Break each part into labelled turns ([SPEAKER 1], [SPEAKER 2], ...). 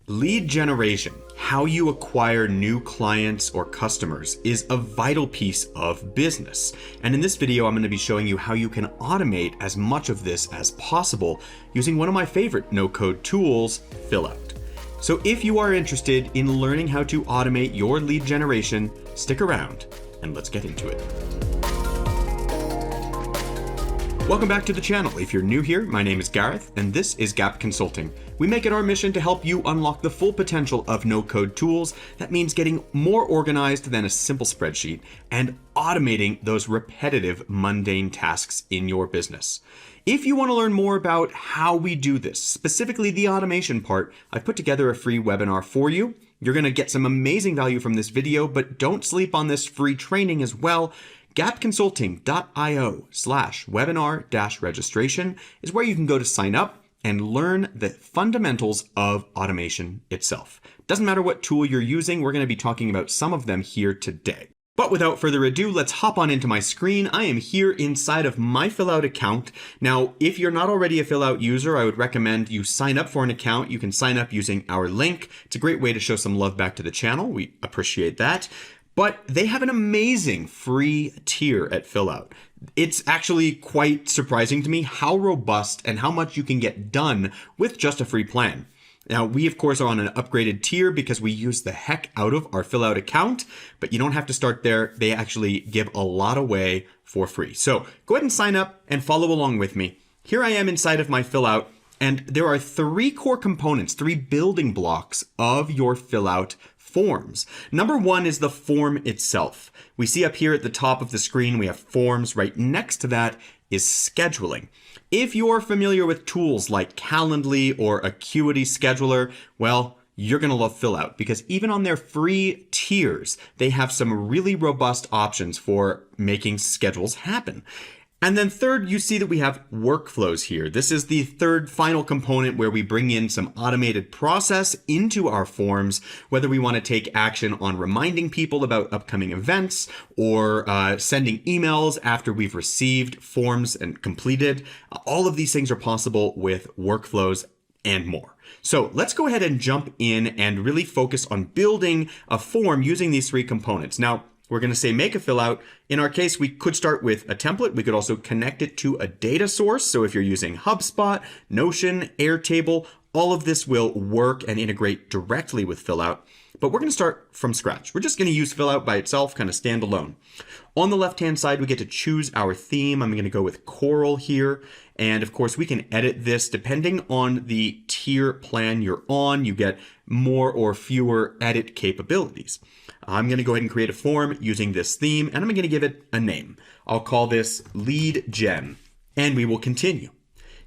[SPEAKER 1] Lead generation, how you acquire new clients or customers, is a vital piece of business. And in this video, I'm going to be showing you how you can automate as much of this as possible using one of my favorite no-code tools, Fillout. So if you are interested in learning how to automate your lead generation, stick around and let's get into it. Welcome back to the channel. If you're new here, my name is Gareth, and this is Gap Consulting. We make it our mission to help you unlock the full potential of no-code tools. That means getting more organized than a simple spreadsheet and automating those repetitive, mundane tasks in your business. If you want to learn more about how we do this, specifically the automation part, I've put together a free webinar for you. You're going to get some amazing value from this video, but don't sleep on this free training as well. gapconsulting.io/webinar-registration is where you can go to sign up and learn the fundamentals of automation itself. Doesn't matter what tool you're using, we're going to be talking about some of them here today. But without further ado, let's hop on into my screen. I am here inside of my Fillout account. Now, if you're not already a Fillout user, I would recommend you sign up for an account. You can sign up using our link. It's a great way to show some love back to the channel. We appreciate that. But they have an amazing free tier at Fillout. It's actually quite surprising to me how robust and how much you can get done with just a free plan. Now, we of course are on an upgraded tier because we use the heck out of our Fillout account, but you don't have to start there. They actually give a lot away for free. So go ahead and sign up and follow along with me. Here I am inside of my Fillout, and there are three core components, three building blocks of your Fillout forms. Number one is the form itself. We see up here at the top of the screen, we have forms. Right next to that is scheduling. If you're familiar with tools like Calendly or Acuity Scheduler, well, you're going to love Fillout because even on their free tiers, they have some really robust options for making schedules happen. And then third, you see that we have workflows here. This is the third final component where we bring in some automated process into our forms, whether we want to take action on reminding people about upcoming events or sending emails after we've received forms and completed. All of these things are possible with workflows and more. So let's go ahead and jump in and really focus on building a form using these three components. Now, we're going to say make a Fillout. In our case, we could start with a template. We could also connect it to a data source. So if you're using HubSpot, Notion, Airtable, all of this will work and integrate directly with Fillout. But we're going to start from scratch. We're just going to use Fillout by itself, kind of standalone. On the left-hand side, we get to choose our theme. I'm going to go with Coral here. And of course, we can edit this depending on the tier plan you're on. You get more or fewer edit capabilities. I'm going to go ahead and create a form using this theme, and I'm going to give it a name. I'll call this Lead Gen, and we will continue.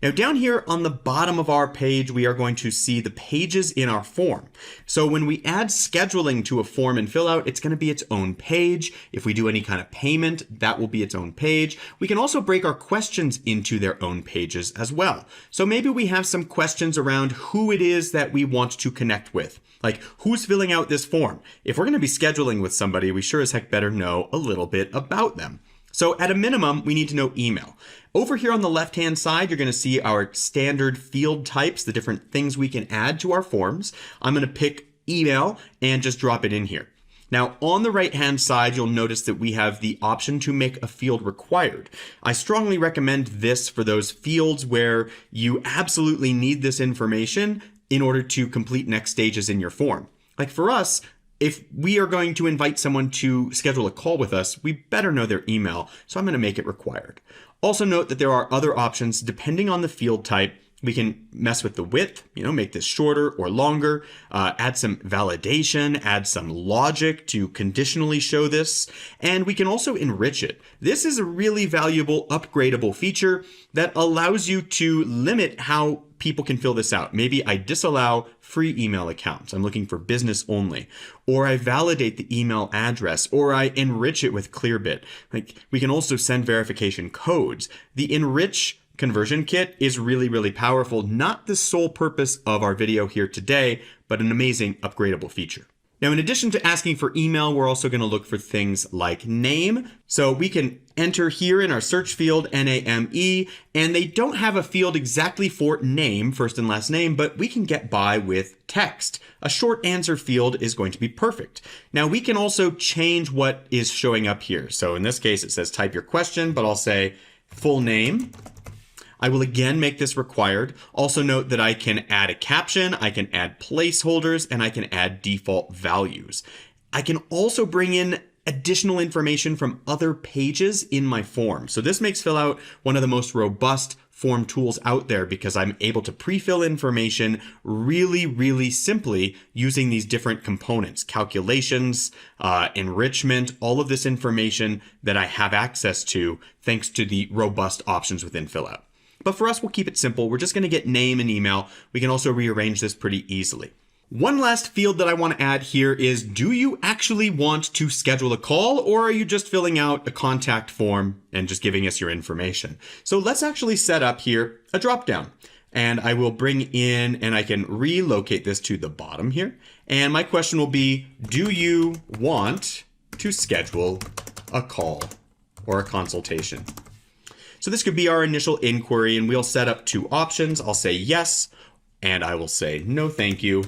[SPEAKER 1] Now down here on the bottom of our page, we are going to see the pages in our form. So when we add scheduling to a form in Fillout, it's going to be its own page. If we do any kind of payment, that will be its own page. We can also break our questions into their own pages as well. So maybe we have some questions around who it is that we want to connect with. Like, who's filling out this form? If we're going to be scheduling with somebody, we sure as heck better know a little bit about them. So at a minimum, we need to know email. Over here on the left-hand side, you're going to see our standard field types, the different things we can add to our forms. I'm going to pick email and just drop it in here. Now, on the right-hand side, you'll notice that we have the option to make a field required. I strongly recommend this for those fields where you absolutely need this information in order to complete next stages in your form. Like for us, if we are going to invite someone to schedule a call with us, we better know their email, so I'm going to make it required. Also note that there are other options depending on the field type. We can mess with the width, make this shorter or longer, add some validation, add some logic to conditionally show this, and we can also enrich it. This is a really valuable upgradable feature that allows you to limit how people can fill this out. Maybe I disallow free email accounts. I'm looking for business only. Or I validate the email address, or I enrich it with Clearbit. Like, we can also send verification codes. The enrich conversion kit is really, really powerful. Not the sole purpose of our video here today, but an amazing upgradable feature. Now, in addition to asking for email, we're also going to look for things like name. So we can enter here in our search field NAME, and they don't have a field exactly for name, first and last name, but we can get by with text. A short answer field is going to be perfect. Now we can also change what is showing up here. So in this case, it says type your question, but I'll say full name. I will again make this required. Also note that I can add a caption, I can add placeholders, and I can add default values. I can also bring in additional information from other pages in my form. So this makes Fillout one of the most robust form tools out there because I'm able to pre-fill information really simply using these different components, calculations, enrichment, all of this information that I have access to thanks to the robust options within Fillout. But for us, we'll keep it simple. We're just going to get name and email. We can also rearrange this pretty easily. One last field that I want to add here is, do you actually want to schedule a call, or are you just filling out a contact form and just giving us your information? So let's actually set up here a dropdown, and I will bring in, and I can relocate this to the bottom here. And my question will be, do you want to schedule a call or a consultation? So this could be our initial inquiry, and we'll set up two options. I'll say yes, and I will say no thank you.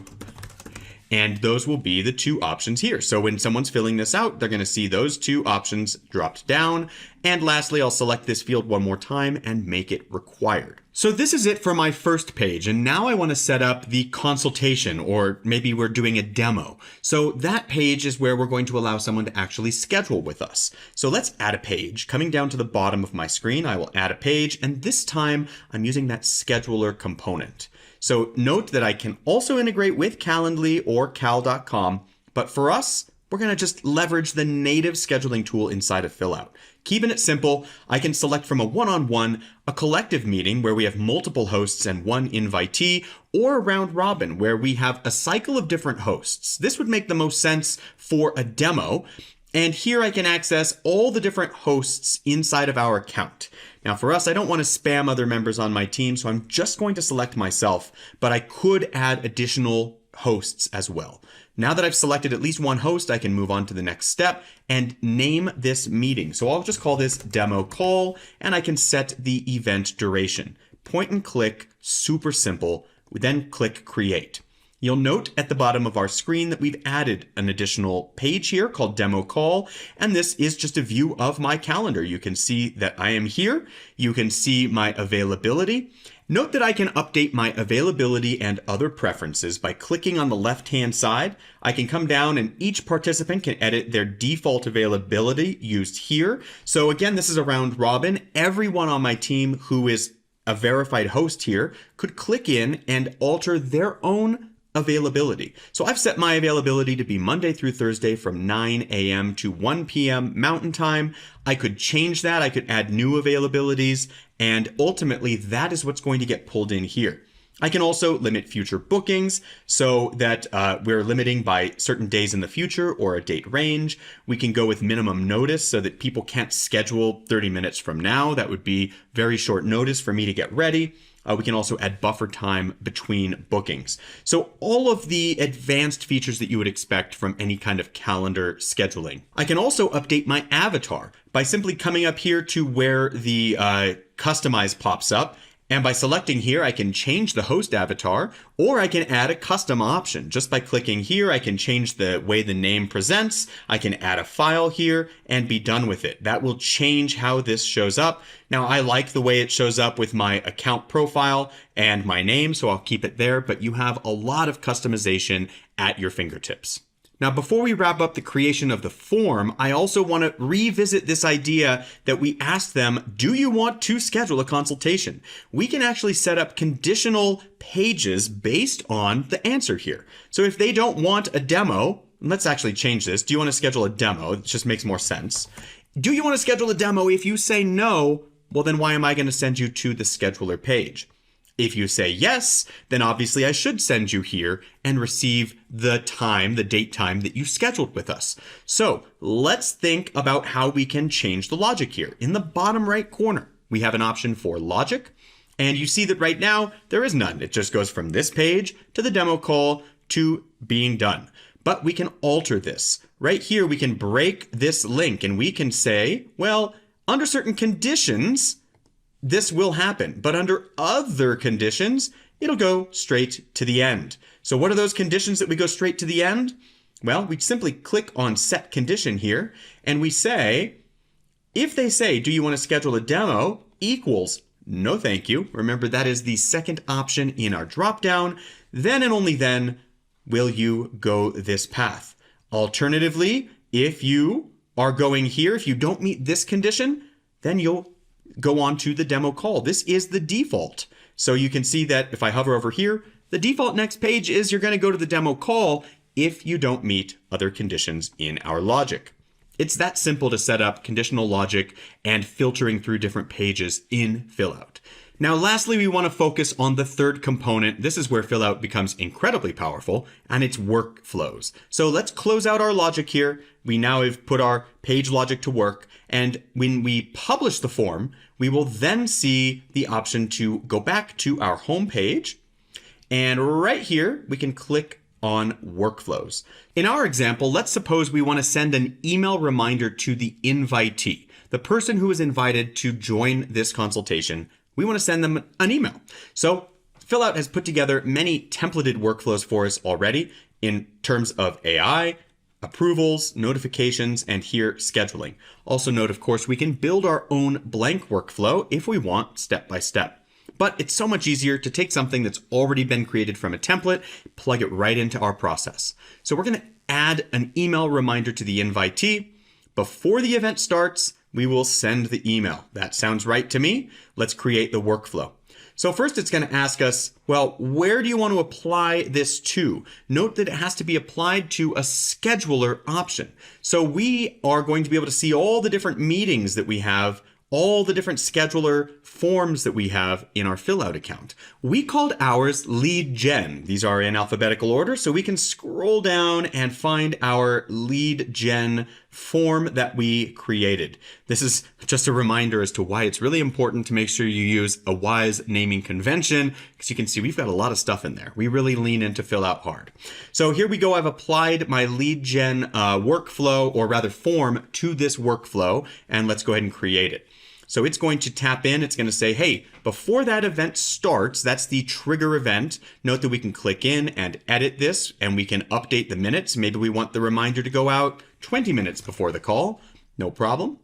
[SPEAKER 1] And those will be the two options here. So when someone's filling this out, they're going to see those two options dropped down. And lastly, I'll select this field one more time and make it required. So this is it for my first page. And now I want to set up the consultation, or maybe we're doing a demo. So that page is where we're going to allow someone to actually schedule with us. So let's add a page. Coming down to the bottom of my screen, I will add a page. And this time I'm using that scheduler component. So note that I can also integrate with Calendly or cal.com, but for us, we're going to just leverage the native scheduling tool inside of Fillout. Keeping it simple, I can select from a one-on-one, a collective meeting where we have multiple hosts and one invitee, or a round robin where we have a cycle of different hosts. This would make the most sense for a demo. And here I can access all the different hosts inside of our account. Now for us, I don't want to spam other members on my team, so I'm just going to select myself, but I could add additional hosts as well. Now that I've selected at least one host, I can move on to the next step and name this meeting. So I'll just call this demo call, and I can set the event duration. Point and click, super simple. We then click create. You'll note at the bottom of our screen that we've added an additional page here called Demo Call, and this is just a view of my calendar. You can see that I am here. You can see my availability. Note that I can update my availability and other preferences by clicking on the left-hand side. I can come down and each participant can edit their default availability used here. So again, this is a round robin. Everyone on my team who is a verified host here could click in and alter their own availability. So I've set my availability to be Monday through Thursday from 9 a.m. to 1 p.m. Mountain Time. I could change that. I could add new availabilities, and ultimately that is what's going to get pulled in here. I can also limit future bookings so that we're limiting by certain days in the future or a date range. We can go with minimum notice so that people can't schedule 30 minutes from now. That would be very short notice for me to get ready. We can also add buffer time between bookings. So all of the advanced features that you would expect from any kind of calendar scheduling. I can also update my avatar by simply coming up here to where the customize pops up. And by selecting here, I can change the host avatar, or I can add a custom option. Just by clicking here, I can change the way the name presents. I can add a file here and be done with it. That will change how this shows up. Now, I like the way it shows up with my account profile and my name, so I'll keep it there, but you have a lot of customization at your fingertips. Now, before we wrap up the creation of the form, I also want to revisit this idea that we asked them, do you want to schedule a consultation? We can actually set up conditional pages based on the answer here. So if they don't want a demo, let's actually change this. Do you want to schedule a demo? It just makes more sense. Do you want to schedule a demo? If you say no, well, then why am I going to send you to the scheduler page? If you say yes, then obviously I should send you here and receive the date time that you scheduled with us. So let's think about how we can change the logic here. In the bottom right corner, we have an option for logic. And you see that right now there is none. It just goes from this page to the demo call to being done. But we can alter this. Right here, we can break this link and we can say, well, Under certain conditions, this will happen, but under other conditions, it'll go straight to the end. So what are those conditions that we go straight to the end? Well, we simply click on set condition here, and we say, if they say, do you want to schedule a demo, equals no thank you. Remember, that is the second option in our dropdown. Then and only then will you go this path. Alternatively, if you are going here, if you don't meet this condition, then you'll go on to the demo call. This is the default. So you can see that if I hover over here, the default next page is you're going to go to the demo call if you don't meet other conditions in our logic. It's that simple to set up conditional logic and filtering through different pages in Fillout. Now, lastly, we want to focus on the third component. This is where Fillout becomes incredibly powerful, and it's workflows. So let's close out our logic here. We now have put our page logic to work, and when we publish the form, we will then see the option to go back to our home page. And right here, we can click on workflows. In our example, let's suppose we want to send an email reminder to the invitee, the person who is invited to join this consultation. We want to send them an email. So Fillout has put together many templated workflows for us already in terms of AI, approvals, notifications, and here scheduling. Also note, of course, we can build our own blank workflow if we want, step by step. But it's so much easier to take something that's already been created from a template, plug it right into our process. So we're going to add an email reminder to the invitee. Before the event starts, we will send the email. That sounds right to me. Let's create the workflow. So first it's going to ask us, well, where do you want to apply this to? Note that it has to be applied to a scheduler option. So we are going to be able to see all the different meetings that we have, all the different scheduler forms that we have in our Fillout account. We called ours lead gen. These are in alphabetical order, so we can scroll down and find our lead gen form that we created. This is just a reminder as to why it's really important to make sure you use a wise naming convention, because you can see we've got a lot of stuff in there. We really lean into Fillout hard. So here we go. I've applied my lead gen workflow, or rather form, to this workflow, and let's go ahead and create it. So it's going to tap in. It's going to say, hey, before that event starts, that's the trigger event. Note that we can click in and edit this, and we can update the minutes. Maybe we want the reminder to go out 20 minutes before the call. No problem.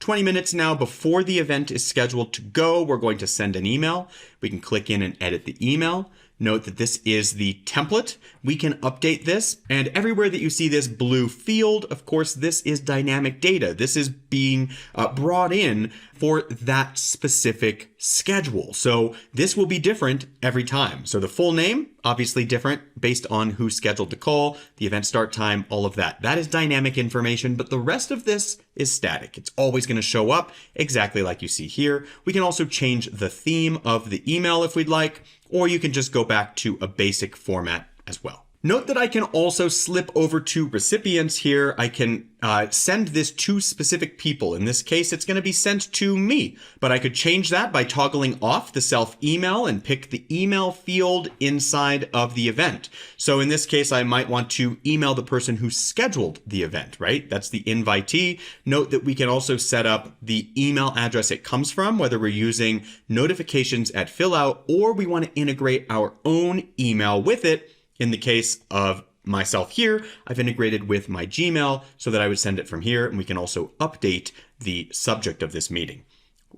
[SPEAKER 1] 20 minutes now before the event is scheduled to go, we're going to send an email. We can click in and edit the email. Note that this is the template. We can update this, and everywhere that you see this blue field, of course, this is dynamic data. This is being brought in for that specific schedule. So this will be different every time. So the full name, obviously different based on who scheduled the call, the event start time, all of that. That is dynamic information, but the rest of this is static. It's always going to show up exactly like you see here. We can also change the theme of the email if we'd like, or you can just go back to a basic format as well. Note that I can also slip over to recipients here. I can send this to specific people. In this case, it's going to be sent to me, but I could change that by toggling off the self email and pick the email field inside of the event. So in this case, I might want to email the person who scheduled the event, right? That's the invitee. Note that we can also set up the email address it comes from, whether we're using notifications at Fillout or we want to integrate our own email with it. In the case of myself here, I've integrated with my Gmail so that I would send it from here, and we can also update the subject of this meeting.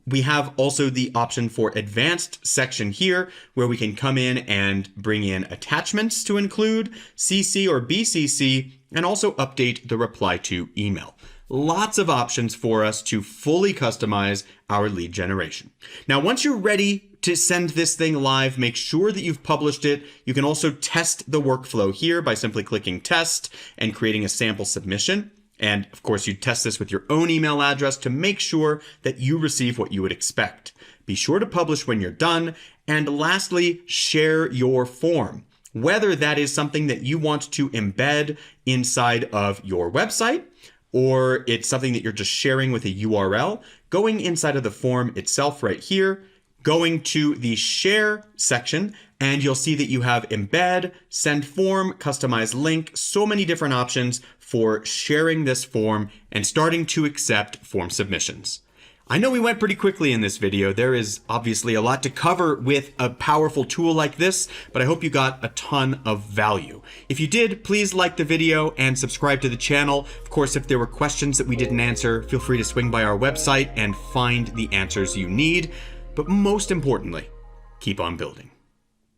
[SPEAKER 1] We have also the option for advanced section here where we can come in and bring in attachments to include, CC or BCC, and also update the reply to email. Lots of options for us to fully customize our lead generation. Now, once you're ready to send this thing live, make sure that you've published it. You can also test the workflow here by simply clicking test and creating a sample submission. And of course, you test this with your own email address to make sure that you receive what you would expect. Be sure to publish when you're done. And lastly, share your form. Whether that is something that you want to embed inside of your website, or it's something that you're just sharing with a URL, going inside of the form itself right here, going to the share section, and you'll see that you have embed, send form, customize link, so many different options for sharing this form and starting to accept form submissions. I know we went pretty quickly in this video. There is obviously a lot to cover with a powerful tool like this, but I hope you got a ton of value. If you did, please like the video and subscribe to the channel. Of course, if there were questions that we didn't answer, feel free to swing by our website and find the answers you need. But most importantly, keep on building.